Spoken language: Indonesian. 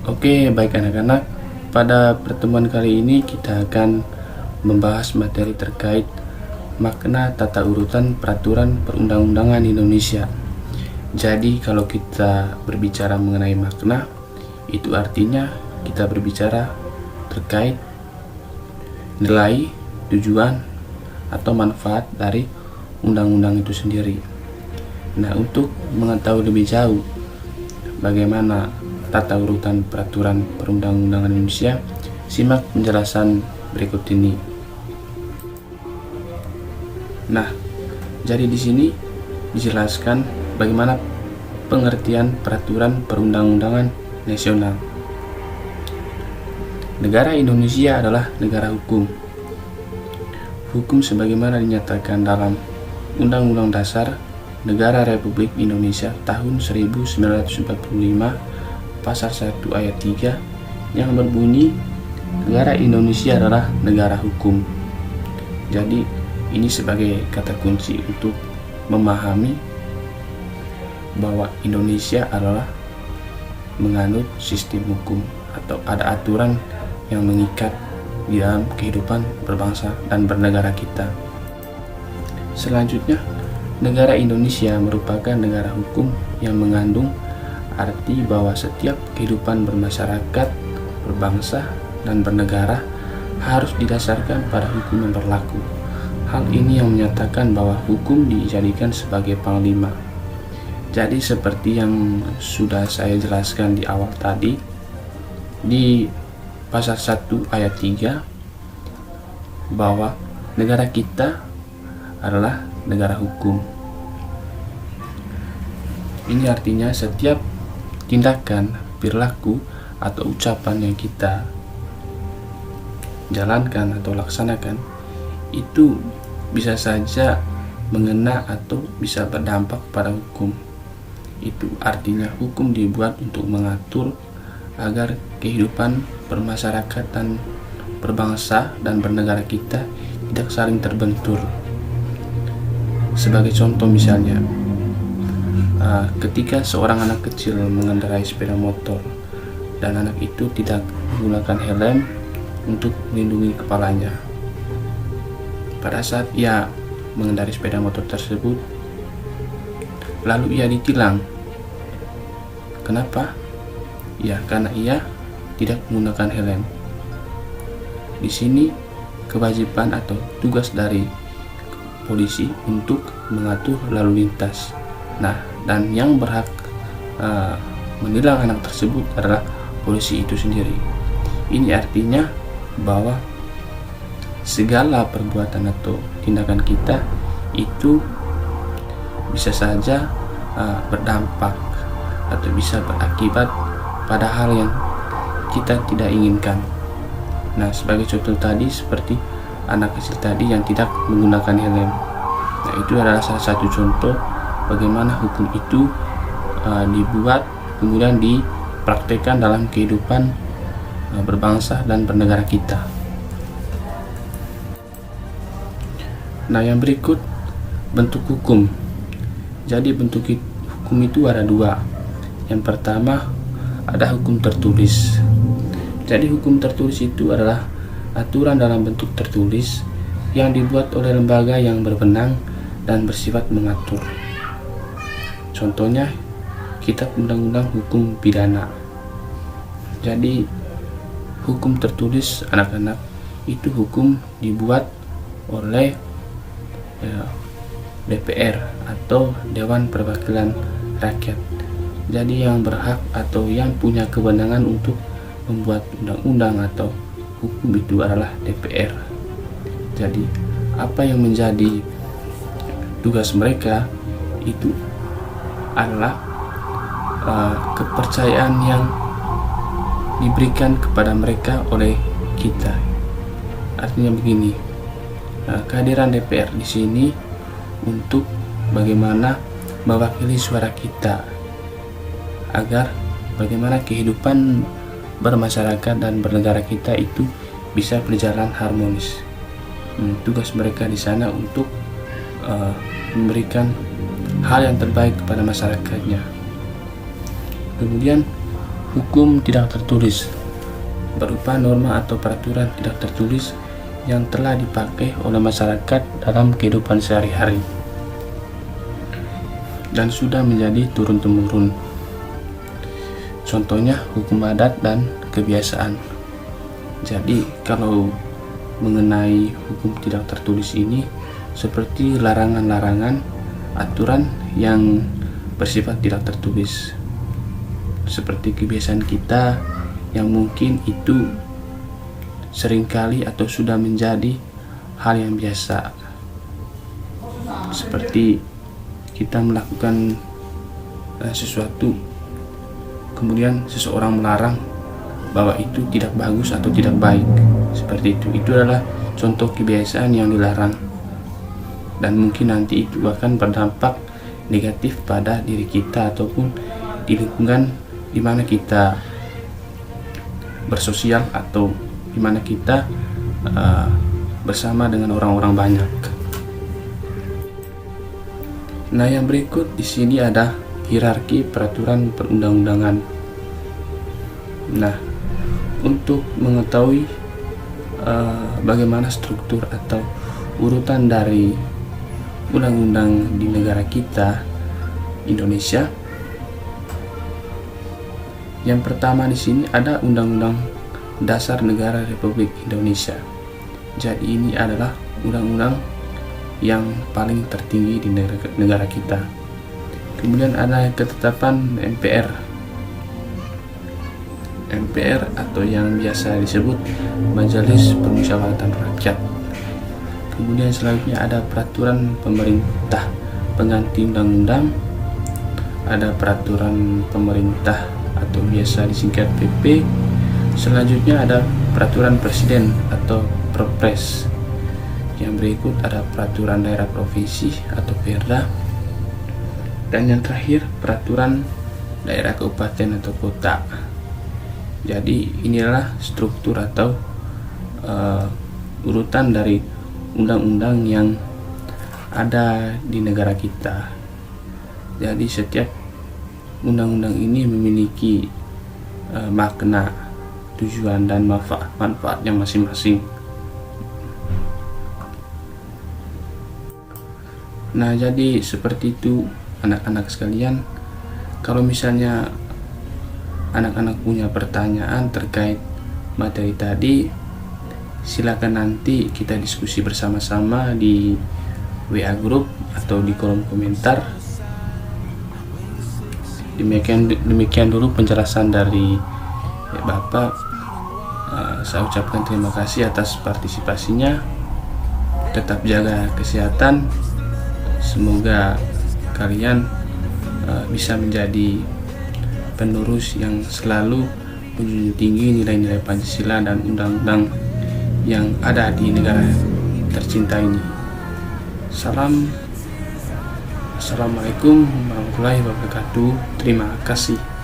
Oke, baik anak-anak. Pada pertemuan kali ini kita akan membahas materi terkait makna tata urutan peraturan perundang-undangan Indonesia. Jadi kalau kita berbicara mengenai makna, itu artinya kita berbicara terkait nilai, tujuan, atau manfaat dari undang-undang itu sendiri. Nah, untuk mengetahui lebih jauh bagaimana tata urutan peraturan perundang-undangan Indonesia, simak penjelasan berikut ini. Nah, jadi di sini dijelaskan bagaimana pengertian peraturan perundang-undangan nasional. Negara Indonesia adalah negara hukum. Hukum sebagaimana dinyatakan dalam Undang-Undang Dasar Negara Republik Indonesia tahun 1945 Pasal 1 ayat 3 yang berbunyi, negara Indonesia adalah negara hukum. Jadi ini sebagai kata kunci untuk memahami bahwa Indonesia adalah menganut sistem hukum atau ada aturan yang mengikat di dalam kehidupan berbangsa dan bernegara kita. Selanjutnya, negara Indonesia merupakan negara hukum yang mengandung arti bahwa setiap kehidupan bermasyarakat, berbangsa, dan bernegara harus didasarkan pada hukum yang berlaku. Hal ini yang menyatakan bahwa hukum dijadikan sebagai panglima. Jadi seperti yang sudah saya jelaskan di awal tadi, di pasal 1 ayat 3, bahwa negara kita adalah negara hukum. Ini artinya setiap tindakan, perilaku, atau ucapan yang kita jalankan atau laksanakan itu bisa saja mengena atau bisa berdampak pada hukum. Itu artinya hukum dibuat untuk mengatur agar kehidupan bermasyarakat dan berbangsa dan bernegara kita tidak saling terbentur. Sebagai contoh misalnya, ketika seorang anak kecil mengendarai sepeda motor dan anak itu tidak menggunakan helm untuk melindungi kepalanya, pada saat ia mengendarai sepeda motor tersebut lalu ia ditilang. Kenapa? Ya, karena ia tidak menggunakan helm. Di sini kewajiban atau tugas dari polisi untuk mengatur lalu lintas. Nah, dan yang berhak menilang anak tersebut adalah polisi itu sendiri. Ini artinya bahwa segala perbuatan atau tindakan kita itu bisa saja berdampak atau bisa berakibat pada hal yang kita tidak inginkan. Nah, sebagai contoh tadi seperti anak kecil tadi yang tidak menggunakan helm. Nah, itu adalah salah satu contoh bagaimana hukum itu dibuat kemudian dipraktekkan dalam kehidupan berbangsa dan bernegara kita. Nah, yang berikut bentuk hukum. Jadi bentuk hukum itu ada dua. Yang pertama ada hukum tertulis. Jadi hukum tertulis itu adalah aturan dalam bentuk tertulis yang dibuat oleh lembaga yang berwenang dan bersifat mengatur. Contohnya Kitab Undang-Undang Hukum Pidana. Jadi hukum tertulis anak-anak itu hukum dibuat oleh DPR atau Dewan Perwakilan Rakyat. Jadi yang berhak atau yang punya kewenangan untuk membuat undang-undang atau hukum itu adalah DPR. Jadi apa yang menjadi tugas mereka itu adalah kepercayaan yang diberikan kepada mereka oleh kita. Artinya begini, kehadiran DPR di sini untuk bagaimana mewakili suara kita agar bagaimana kehidupan bermasyarakat dan bernegara kita itu bisa berjalan harmonis. Tugas mereka di sana untuk memberikan hal yang terbaik kepada masyarakatnya. Kemudian hukum tidak tertulis berupa norma atau peraturan tidak tertulis yang telah dipakai oleh masyarakat dalam kehidupan sehari-hari dan sudah menjadi turun-temurun. Contohnya hukum adat dan kebiasaan. Jadi kalau mengenai hukum tidak tertulis ini seperti larangan-larangan, aturan yang bersifat tidak tertulis, seperti kebiasaan kita yang mungkin itu seringkali atau sudah menjadi hal yang biasa, seperti kita melakukan sesuatu kemudian seseorang melarang bahwa itu tidak bagus atau tidak baik, seperti itu adalah contoh kebiasaan yang dilarang dan mungkin nanti itu akan berdampak negatif pada diri kita ataupun di lingkungan di mana kita bersosial atau di mana kita bersama dengan orang-orang banyak. Nah, yang berikut di sini ada hierarki peraturan perundang-undangan. Nah, untuk mengetahui bagaimana struktur atau urutan dari undang-undang di negara kita, Indonesia, yang pertama di sini ada Undang-Undang Dasar Negara Republik Indonesia. Jadi ini adalah undang-undang yang paling tertinggi di negara kita. Kemudian ada ketetapan MPR. MPR atau yang biasa disebut Majelis Permusyawaratan Rakyat. Kemudian selanjutnya ada peraturan pemerintah pengganti undang-undang, ada peraturan pemerintah atau biasa disingkat PP. Selanjutnya ada peraturan presiden atau Perpres. Yang berikut ada peraturan daerah provinsi atau Perda. Dan yang terakhir peraturan daerah kabupaten atau kota. Jadi inilah struktur atau urutan dari undang-undang yang ada di negara kita. Jadi setiap undang-undang ini memiliki makna, tujuan dan manfaatnya masing-masing. Nah, jadi seperti itu anak-anak sekalian. Kalau misalnya anak-anak punya pertanyaan terkait materi tadi, silakan nanti kita diskusi bersama-sama di WA group atau di kolom komentar. Demikian dulu penjelasan dari Bapak. Saya ucapkan terima kasih atas partisipasinya. Tetap jaga kesehatan. Semoga kalian bisa menjadi penerus yang selalu menjunjung tinggi nilai-nilai Pancasila dan undang-undang yang ada di negara tercinta ini. Assalamualaikum warahmatullahi wabarakatuh. Terima kasih.